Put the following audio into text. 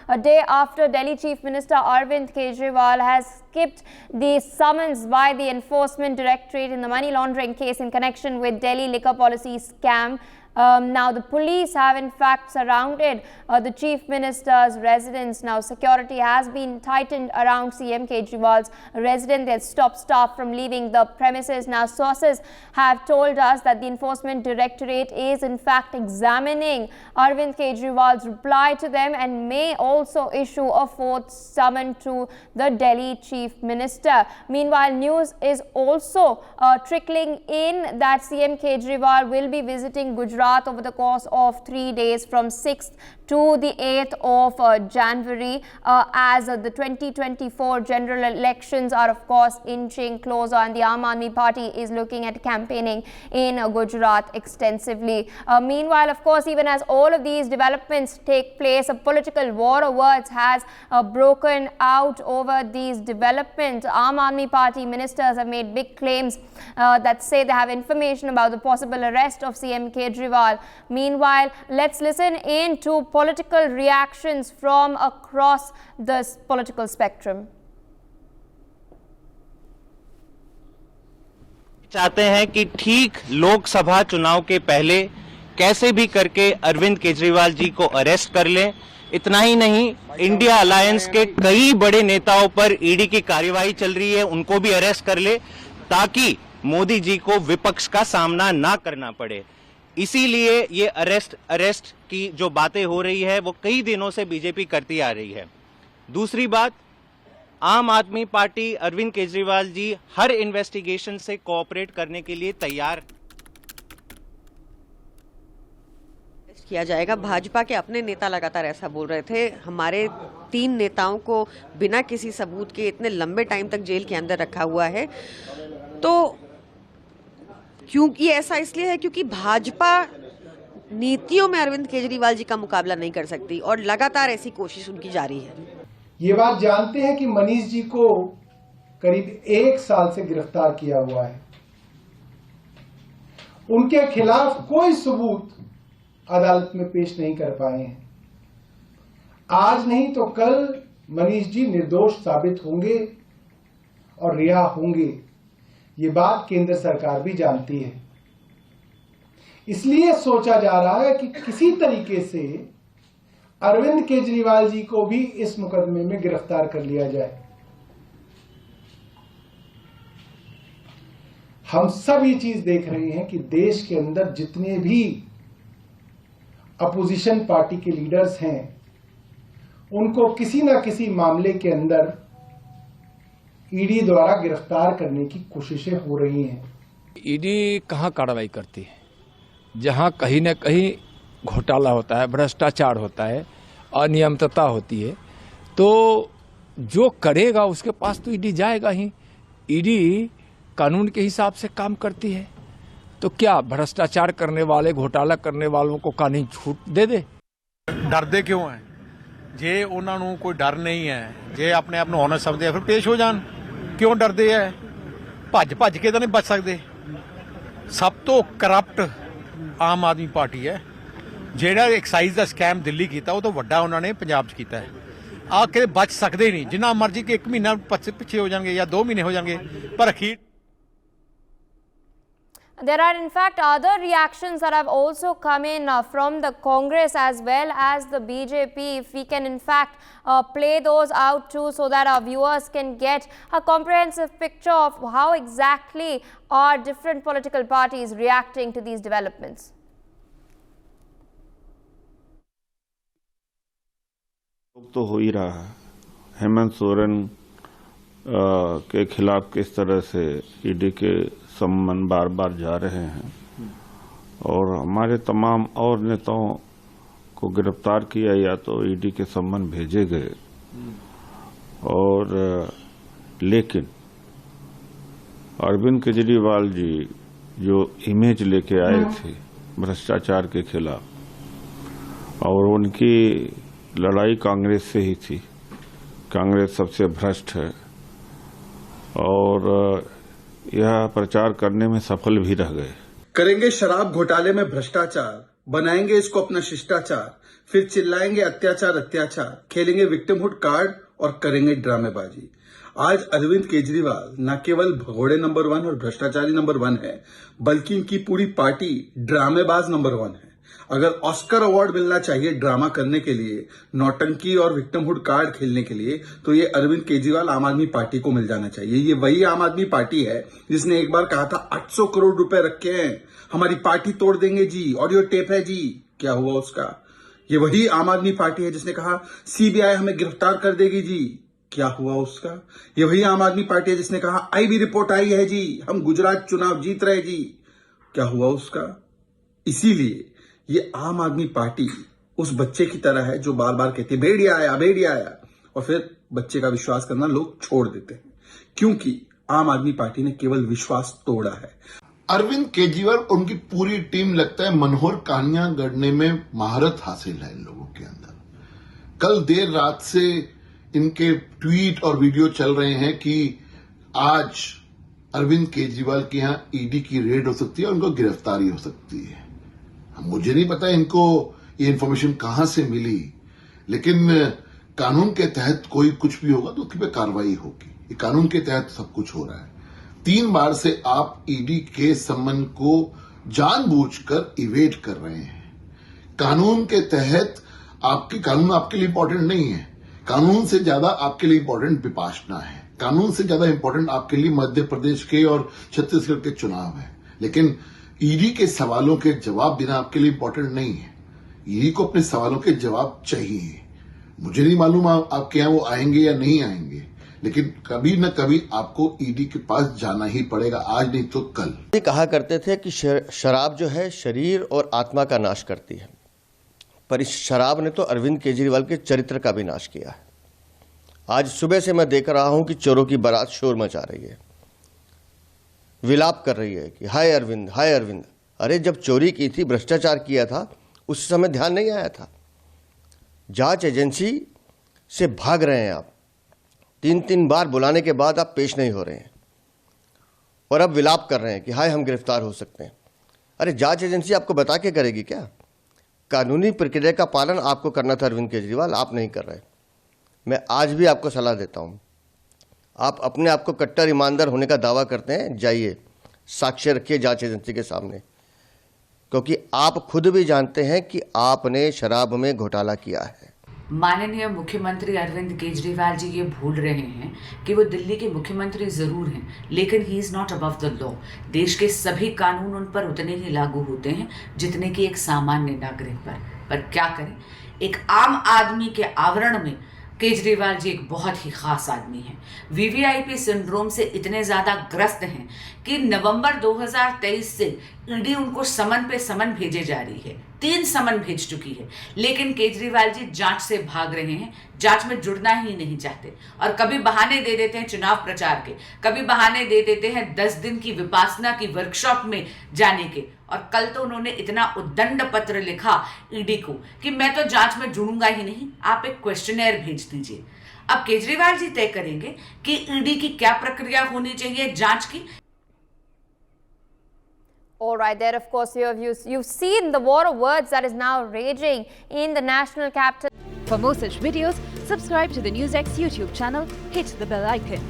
a day after Delhi Chief Minister Arvind Kejriwal has skipped the summons by the Enforcement Directorate in the money laundering case in connection with Delhi liquor policy scam. Now the police have in fact surrounded the Chief Minister's residence. Now security has been tightened around CM Kejriwal's residence. They have stopped staff from leaving the premises. Now sources have told us that the Enforcement Directorate is in fact examining Arvind Kejriwal's reply to them and may also issue a fourth summon to the Delhi Chief Minister. Meanwhile, news is also trickling in that CM Kejriwal will be visiting Gujarat over the course of 3 days from 6th to the 8th of January as the 2024 general elections are of course inching closer and the Aam Aadmi Party is looking at campaigning in Gujarat extensively. Meanwhile, of course, even as all of these developments take place, a political war of words has broken out over these developments. Aam Aadmi Party ministers have made big claims that say they have information about the possible arrest of CM Kejriwal. Meanwhile, let's listen in to political reactions from across the political spectrum. चाहते हैं कि ठीक लोकसभा चुनाव के पहले कैसे भी करके अरविंद केजरीवाल जी को अरेस्ट कर लें। इतना ही नहीं, इंडिया अलायंस के कई बड़े नेताओं पर ईडी की कार्यवाही चल रही है, उनको भी अरेस्ट कर ले ताकि मोदी जी को विपक्ष का सामना ना करना पड़े। इसीलिए ये अरेस्ट की जो बातें हो रही है वो कई दिनों से बीजेपी करती आ रही है। दूसरी बात, आम आदमी पार्टी अरविंद केजरीवाल जी हर इन्वेस्टिगेशन से कोऑपरेट करने के लिए तैयार किया जाएगा। भाजपा के अपने नेता लगातार ऐसा बोल रहे थे। हमारे 3 नेताओं को बिना किसी सबूत के इतने लंबे टाइम तक जेल के अंदर रखा हुआ है। तो क्योंकि ऐसा इसलिए है क्योंकि भाजपा नीतियों में अरविंद केजरीवाल जी का मुकाबला नहीं कर सकती और लगातार ऐसी कोशिश उनकी जारी है। ये बात जानते हैं कि मनीष जी को करीब 1 साल से गिरफ्तार किया हुआ है। उनके खिलाफ कोई सबूत अदालत में पेश नहीं कर पाए हैं। आज नहीं तो कल मनीष जी निर्दोष साबित होंगे और रिहा होंगे। ये बात केंद्र सरकार भी जानती है। इसलिए सोचा जा रहा है कि किसी तरीके से अरविंद केजरीवाल जी को भी इस मुकदमे में गिरफ्तार कर लिया जाए। हम सब ये चीज देख रहे हैं कि देश के अंदर जितने भी अपोजिशन पार्टी के लीडर्स हैं, उनको किसी ना किसी मामले के अंदर ईडी द्वारा गिरफ्तार करने की कोशिशें हो रही हैं। ईडी कहां कार्रवाई करती है? जहां कहीं न कहीं घोटाला होता है, भ्रष्टाचार होता है, अनियमितता होती है, तो जो करेगा उसके पास तो ईडी जाएगा ही। ईडी कानून के हिसाब से काम करती है, तो क्या भ्रष्टाचार करने वाले, घोटाला करने वालों को कानून छूट दे दे? डरदे क्यों है? जे उन्हां नूं कोई डर नहीं है, जे अपने आप नूं होना समझदे फिर पेश हो जान। क्यों डरदे है? भज के तो नहीं बच सकते। सब तो करप्ट आम आदमी पार्टी है। ਜਿਹੜਾ ਐਕਸਾਈਜ਼ ਦਾ ਸਕੈਮ ਦਿੱਲੀ ਕੀਤਾ ਉਹ ਤੋਂ ਵੱਡਾ ਉਹਨਾਂ ਨੇ ਪੰਜਾਬ 'ਚ ਕੀਤਾ ਹੈ। ਆ ਕੇ ਬਚ ਸਕਦੇ ਨਹੀਂ, ਜਿੰਨਾ ਮਰਜ਼ੀ ਕਿ 1 ਮਹੀਨਾ ਪਿੱਛੇ ਹੋ ਜਾਣਗੇ ਜਾਂ 2 ਮਹੀਨੇ ਹੋ ਜਾਣਗੇ, ਪਰ ਅਖੀਰ There are in fact other reactions that have also come in from the Congress as well as the BJP. If we can in fact play those out too so that our viewers can get a comprehensive picture of how exactly are different political parties reacting to these developments. तो हो ही रहा है। हेमंत सोरेन के खिलाफ किस तरह से ED के सम्मन बार बार जा रहे हैं और हमारे तमाम और नेताओं को गिरफ्तार किया या तो ईडी के सम्मन भेजे गए। और लेकिन अरविंद केजरीवाल जी जो इमेज लेके आए थे भ्रष्टाचार के खिलाफ, और उनकी लड़ाई कांग्रेस से ही थी। कांग्रेस सबसे भ्रष्ट है और यह प्रचार करने में सफल भी रह गए। करेंगे शराब घोटाले में भ्रष्टाचार, बनाएंगे इसको अपना शिष्टाचार, फिर चिल्लाएंगे अत्याचार अत्याचार, खेलेंगे विक्टिमहुड कार्ड और करेंगे ड्रामेबाजी। आज अरविंद केजरीवाल न केवल भगोड़े नंबर 1 और भ्रष्टाचारी नंबर 1 है, बल्कि इनकी पूरी पार्टी ड्रामेबाज नंबर 1 है। अगर ऑस्कर अवार्ड मिलना चाहिए ड्रामा करने के लिए, नौटंकी और विक्टिमहुड कार्ड खेलने के लिए, तो ये अरविंद केजरीवाल आम आदमी पार्टी को मिल जाना चाहिए। ये वही आम आदमी पार्टी है जिसने एक बार कहा था 800 करोड़ रुपए रखे हैं, हमारी पार्टी तोड़ देंगे जी, ऑडियो टेप है जी। क्या हुआ उसका? ये वही आम आदमी पार्टी है जिसने कहा सीबीआई हमें गिरफ्तार कर देगी जी। क्या हुआ उसका? ये वही आम आदमी पार्टी है जिसने कहा आईबी रिपोर्ट आई है जी, हम गुजरात चुनाव जीत रहे जी। क्या हुआ उसका? इसीलिए ये आम आदमी पार्टी उस बच्चे की तरह है जो बार बार कहती है भेड़िया आया, और फिर बच्चे का विश्वास करना लोग छोड़ देते हैं, क्योंकि आम आदमी पार्टी ने केवल विश्वास तोड़ा है। अरविंद केजरीवाल और उनकी पूरी टीम लगता है मनोहर कहानियां गढ़ने में महारत हासिल है इन लोगों के अंदर। कल देर रात से इनके ट्वीट और वीडियो चल रहे हैं कि आज अरविंद केजरीवाल के यहां ईडी की रेड हो सकती है और उनको गिरफ्तारी हो सकती है। मुझे नहीं पता इनको ये इन्फॉर्मेशन कहां से मिली, लेकिन कानून के तहत कोई कुछ भी होगा तो उसकी पे कार्रवाई होगी। ये कानून के तहत सब कुछ हो रहा है। 3 बार से आप ईडी के सम्मन को जानबूझकर इवेट कर रहे हैं। कानून के तहत कानून आपके लिए इंपॉर्टेंट नहीं है। कानून से ज्यादा आपके लिए इंपॉर्टेंट विपाशना है। कानून से ज्यादा इंपॉर्टेंट आपके लिए मध्य प्रदेश के और छत्तीसगढ़ के चुनाव है। लेकिन ईडी के सवालों के जवाब देना आपके लिए इंपॉर्टेंट नहीं है। ईडी को अपने सवालों के जवाब चाहिए। मुझे नहीं मालूम आपके यहां वो आएंगे या नहीं आएंगे, लेकिन कभी न कभी आपको ईडी के पास जाना ही पड़ेगा, आज नहीं तो कल। ये कहा करते थे कि शराब जो है शरीर और आत्मा का नाश करती है, पर इस शराब ने तो अरविंद केजरीवाल के चरित्र का भी नाश किया है। आज सुबह से मैं देख रहा हूं कि चोरों की बारात शोर मचा रही है, विलाप कर रही है कि हाय अरविंद, हाय अरविंद। अरे जब चोरी की थी, भ्रष्टाचार किया था, उस समय ध्यान नहीं आया था। जांच एजेंसी से भाग रहे हैं आप, 3 बार बुलाने के बाद आप पेश नहीं हो रहे हैं और अब विलाप कर रहे हैं कि हाय हम गिरफ्तार हो सकते हैं। अरे जांच एजेंसी आपको बता के करेगी क्या? कानूनी प्रक्रिया का पालन आपको करना था अरविंद केजरीवाल, आप नहीं कर रहे। मैं आज भी आपको सलाह देता हूं, आप अपने आप को कट्टर ईमानदार होने का दावा करते हैं, जाइए साक्ष्य रखिए जांच एजेंसी के सामने, क्योंकि आप खुद भी जानते हैं कि आपने शराब में घोटाला किया है। माननीय मुख्यमंत्री अरविंद केजरीवाल जी ये भूल रहे हैं कि वो दिल्ली के मुख्यमंत्री जरूर हैं, लेकिन he is not above the law. देश के सभी कानून उन पर उतने ही लागू होते हैं जितने कि एक सामान्य नागरिक पर क्या करें, एक आम आदमी के आवरण में केजरीवाल जी एक बहुत ही खास आदमी हैं। वीवीआईपी सिंड्रोम से इतने ज़्यादा ग्रस्त हैं कि नवंबर 2023 से ईडी उनको समन पे समन भेजे जा रही है। 3 समन भेज चुकी है, लेकिन केजरीवाल जी जांच से भाग रहे हैं, जांच में जुड़ना ही नहीं चाहते और कभी बहाने दे देते हैं चुनाव प्रचार के, कभी बहाने दे देते हैं 10 दिन की विपासना की वर्कशॉप में जाने के। और कल तो उन्होंने इतना उद्दंड पत्र लिखा ईडी को कि मैं तो जांच में जुड़ूंगा ही नहीं, आप एक क्वेश्चनेयर भेज दीजिए। अब केजरीवाल जी तय करेंगे कि ईडी की क्या प्रक्रिया होनी चाहिए जांच की। All right, there of course you've seen the war of words that is now raging in the national capital. For more such videos, subscribe to the NewsX YouTube channel, hit the bell icon.